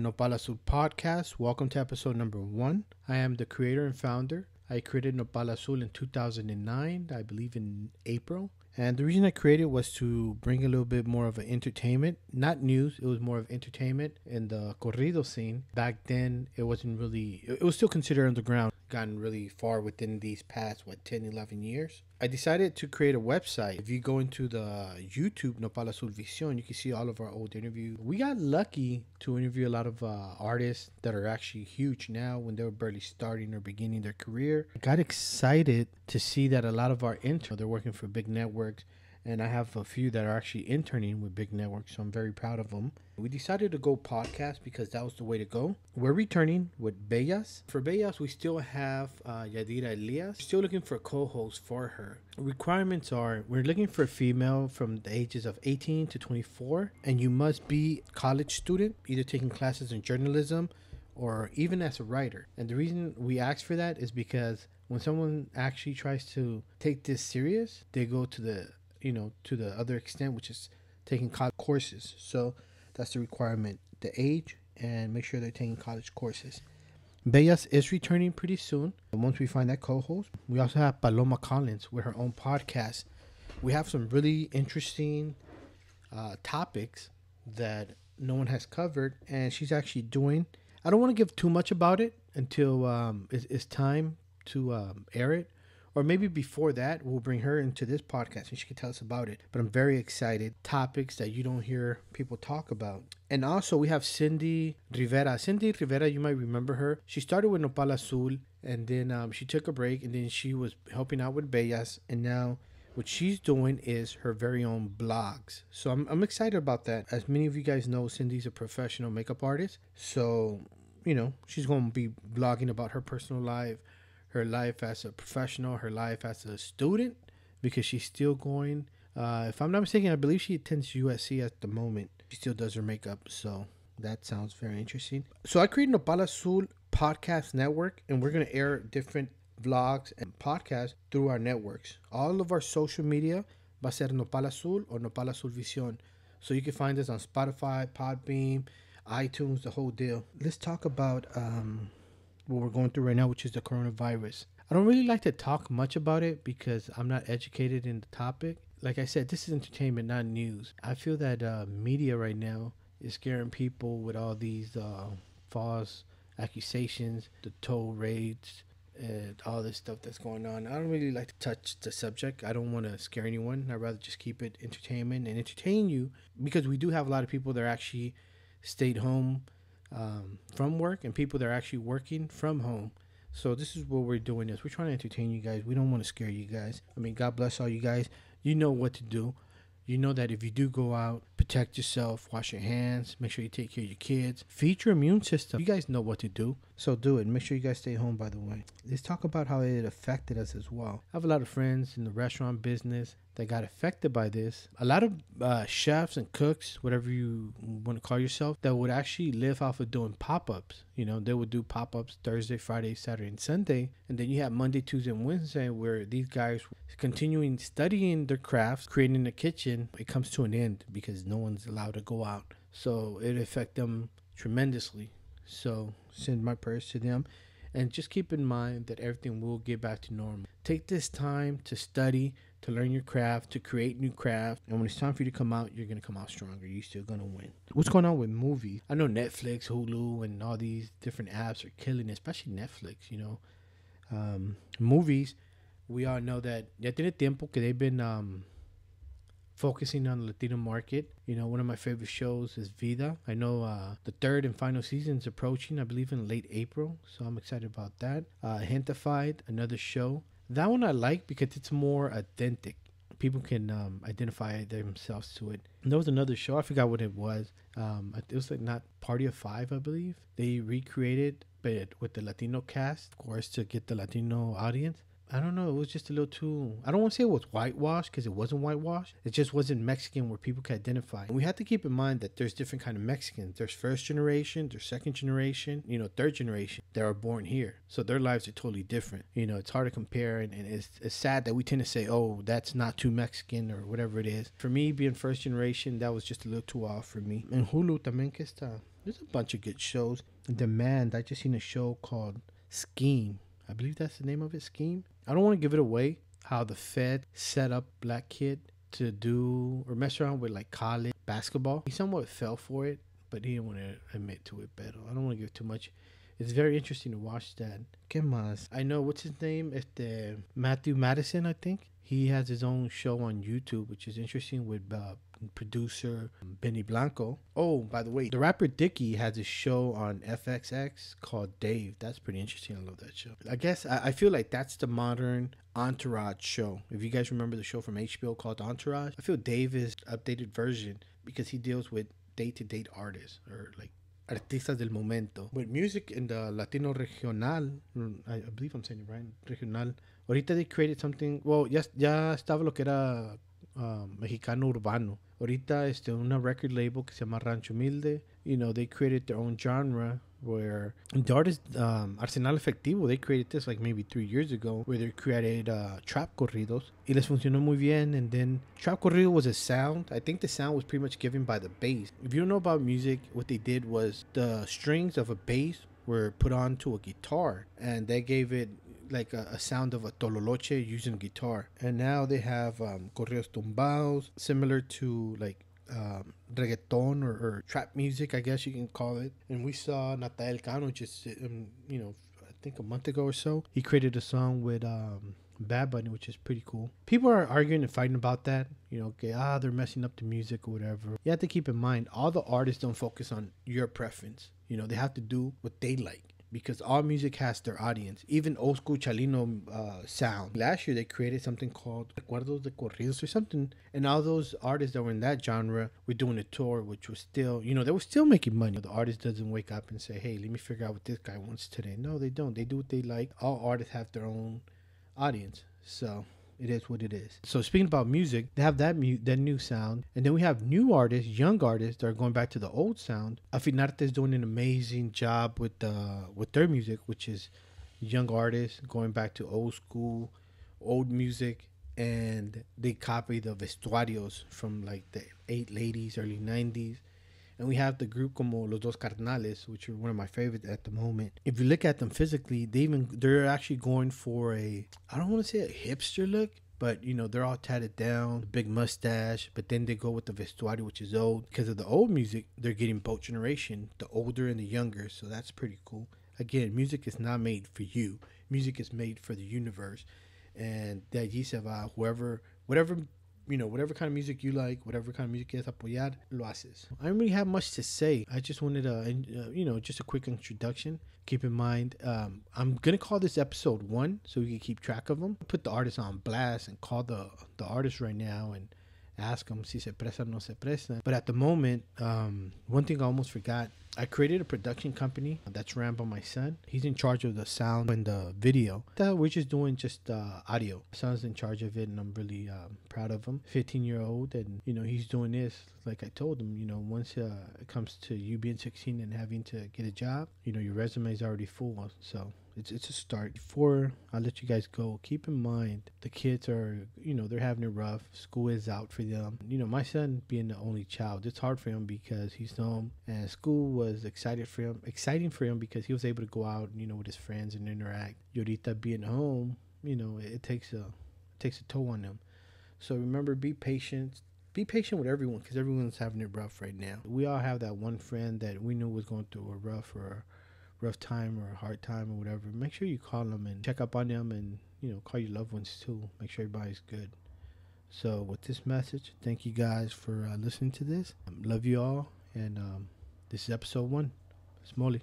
Nopal Azul Podcast. Welcome to episode number 1. I am the creator and founder. I created Nopal Azul in 2009, I believe in April. And the reason I created was to bring a little bit more of an entertainment, not news. It was more of entertainment in the corrido scene. Back then, it wasn't really, it was still considered underground. Gotten really far within these past, 10, 11 years. I decided to create a website. If you go into the YouTube Nopal Azul Vision, you can see all of our old interviews. We got lucky to interview a lot of artists that are actually huge now when they were barely starting or beginning their career. I got excited to see that a lot of our interns, they're working for big networks. And I have a few that are actually interning with big networks, so I'm very proud of them. We decided to go podcast because that was the way to go. We're returning with Bellas. For Bellas, we still have Yadira Elias. We're still looking for a co-host for her. Requirements are, we're looking for a female from the ages of 18 to 24. And you must be a college student, either taking classes in journalism or even as a writer. And the reason we ask for that is because when someone actually tries to take this serious, they go to the other extent, which is taking college courses. So that's the requirement, the age, and make sure they're taking college courses. Bellas is returning pretty soon. And once we find that co-host, we also have Paloma Collins with her own podcast. We have some really interesting topics that no one has covered, and she's actually doing. I don't want to give too much about it until it's time to air it. Or maybe before that, we'll bring her into this podcast and she can tell us about it. But I'm very excited. Topics that you don't hear people talk about. And also, we have Cindy Rivera. Cindy Rivera, you might remember her. She started with Nopal Azul, and then she took a break, and then she was helping out with Bellas. And now what she's doing is her very own blogs. So I'm excited about that. As many of you guys know, Cindy's a professional makeup artist. So, she's going to be blogging about her personal life, her life as a professional, her life as a student, because she's still going. If I'm not mistaken, I believe she attends USC at the moment. She still does her makeup, so that sounds very interesting. So I created Nopal Azul Podcast Network, and we're going to air different vlogs and podcasts through our networks. All of our social media va a ser Nopal Azul or Nopal Azul Vision. So you can find us on Spotify, Podbean, iTunes, the whole deal. Let's talk about what we're going through right now, which is the coronavirus. I don't really like to talk much about it because I'm not educated in the topic. Like I said, this is entertainment, not news. I feel that media right now is scaring people with all these false accusations, the toll rates, and all this stuff that's going on. I don't really like to touch the subject. I don't want to scare anyone. I'd rather just keep it entertainment and entertain you, because we do have a lot of people that actually stayed home from work, and people that are actually working from home. So this is what we're doing. We're trying to entertain you guys. We don't want to scare you guys. I mean, God bless all you guys. You know what to do. You know that if you do go out, protect yourself, wash your hands, make sure you take care of your kids, feed your immune system. You guys know what to do, so do it. Make sure you guys stay home, by the way. Let's talk about how it affected us as well. I have a lot of friends in the restaurant business that got affected by this. A lot of chefs and cooks, whatever you want to call yourself, that would actually live off of doing pop-ups. They would do pop-ups Thursday, Friday, Saturday, and Sunday. And then you have Monday, Tuesday, and Wednesday where these guys continuing studying their crafts, creating the kitchen. It comes to an end because no one's allowed to go out. So it affect them tremendously. So send my prayers to them. And just keep in mind that everything will get back to normal. Take this time to study, to learn your craft, to create new craft. And when it's time for you to come out, you're going to come out stronger. You're still going to win. What's going on with movies? I know Netflix, Hulu, and all these different apps are killing it, especially Netflix, movies, we all know that ya tiene tiempo que they've been focusing on the Latino market. One of my favorite shows is Vida. I know the third and final season is approaching, I believe in late April. So I'm excited about that. Gentified, another show. That one I like because it's more authentic. People can identify themselves to it. And there was another show, I forgot what it was. It was like not Party of Five, I believe. They recreated, but with the Latino cast, of course, to get the Latino audience. I don't know. It was just a little too... I don't want to say it was whitewashed because it wasn't whitewashed. It just wasn't Mexican where people could identify. And we have to keep in mind that there's different kind of Mexicans. There's first generation, there's second generation, third generation that are born here. So their lives are totally different. It's hard to compare. And it's sad that we tend to say, oh, that's not too Mexican or whatever it is. For me, being first generation, that was just a little too off for me. And Hulu también que está... There's a bunch of good shows. Demand. I just seen a show called Scheme. I believe that's the name of it. Scheme. I don't want to give it away. How the Fed set up black kid to do or mess around with like college basketball. He somewhat fell for it, but he didn't want to admit to it. But I don't want to give too much. It's very interesting to watch that. ¿Qué más? I know what's his name. Matthew Madison, I think. He has his own show on YouTube, which is interesting with producer Benny Blanco. Oh, by the way, the rapper Dicky has a show on FXX called Dave. That's pretty interesting. I love that show. I guess I feel like that's the modern Entourage show. If you guys remember the show from HBO called Entourage, I feel Dave is an updated version because he deals with day-to-day artists or like artistas del momento. With music in the Latino regional, I believe I'm saying it right, regional. Ahorita they created something, well, ya estaba lo que era mexicano urbano. Ahorita una record label que se llama Rancho Humilde. You know, they created their own genre where the artist Arsenal Efectivo, they created this like maybe 3 years ago, where they created trap corridos. Y les funcionó muy bien. And then trap corrido was a sound. I think the sound was pretty much given by the bass. If you don't know about music, what they did was the strings of a bass were put onto a guitar, and they gave it like a sound of a tololoche using guitar. And now they have corridos tumbados, similar to like reggaeton or trap music, I guess you can call it. And we saw Natael Cano just, I think a month ago or so. He created a song with Bad Bunny, which is pretty cool. People are arguing and fighting about that. You know, okay, they're messing up the music or whatever. You have to keep in mind, all the artists don't focus on your preference. You know, they have to do what they like, because all music has their audience. Even old school Chalino sound. Last year they created something called Recuerdos de Corridos or something, and all those artists that were in that genre were doing a tour, which was still, they were still making money. The artist doesn't wake up and say, hey, let me figure out what this guy wants today. No, they don't. They do what they like. All artists have their own audience, so it is what it is. So speaking about music, they have that new sound, and then we have new artists, young artists that are going back to the old sound. Afinarte is doing an amazing job with their music, which is young artists going back to old school, old music, and they copy the vestuarios from like the late 80s, early 90s. And we have the group como Los Dos Carnales, which are one of my favorites at the moment. If you look at them physically, they're actually going for I don't want to say a hipster look, but they're all tatted down, big mustache, but then they go with the vestuario, which is old. Because of the old music, they're getting both generation, the older and the younger, so that's pretty cool. Again, music is not made for you. Music is made for the universe. And de allí se va, whatever kind of music you like, whatever kind of music quieres apoyar, lo haces. I don't really have much to say. I just wanted just a quick introduction. Keep in mind, I'm going to call this episode 1 so we can keep track of them. Put the artist on blast and call the artist right now and ask them si se presta o no se presta. But at the moment, one thing I almost forgot. I created a production company that's ran by my son. He's in charge of the sound and the video. We're just doing just audio. My son's in charge of it, and I'm really proud of him. 15-year-old, and he's doing this. Like I told him, once it comes to you being 16 and having to get a job, your resume is already full. So it's a start. Before I let you guys go, keep in mind the kids are, they're having it rough. School is out for them. My son being the only child, it's hard for him because he's home, and school was exciting for him because he was able to go out, with his friends and interact. Yorita being home, it takes a toll on them. So remember, be patient. Be patient with everyone because everyone's having it rough right now. We all have that one friend that we knew was going through a rough time or a hard time or whatever. Make sure you call them and check up on them, and call your loved ones too. Make sure everybody's good. So with this message, thank you guys for listening to this. Love you all, and this is episode 1. It's Molis.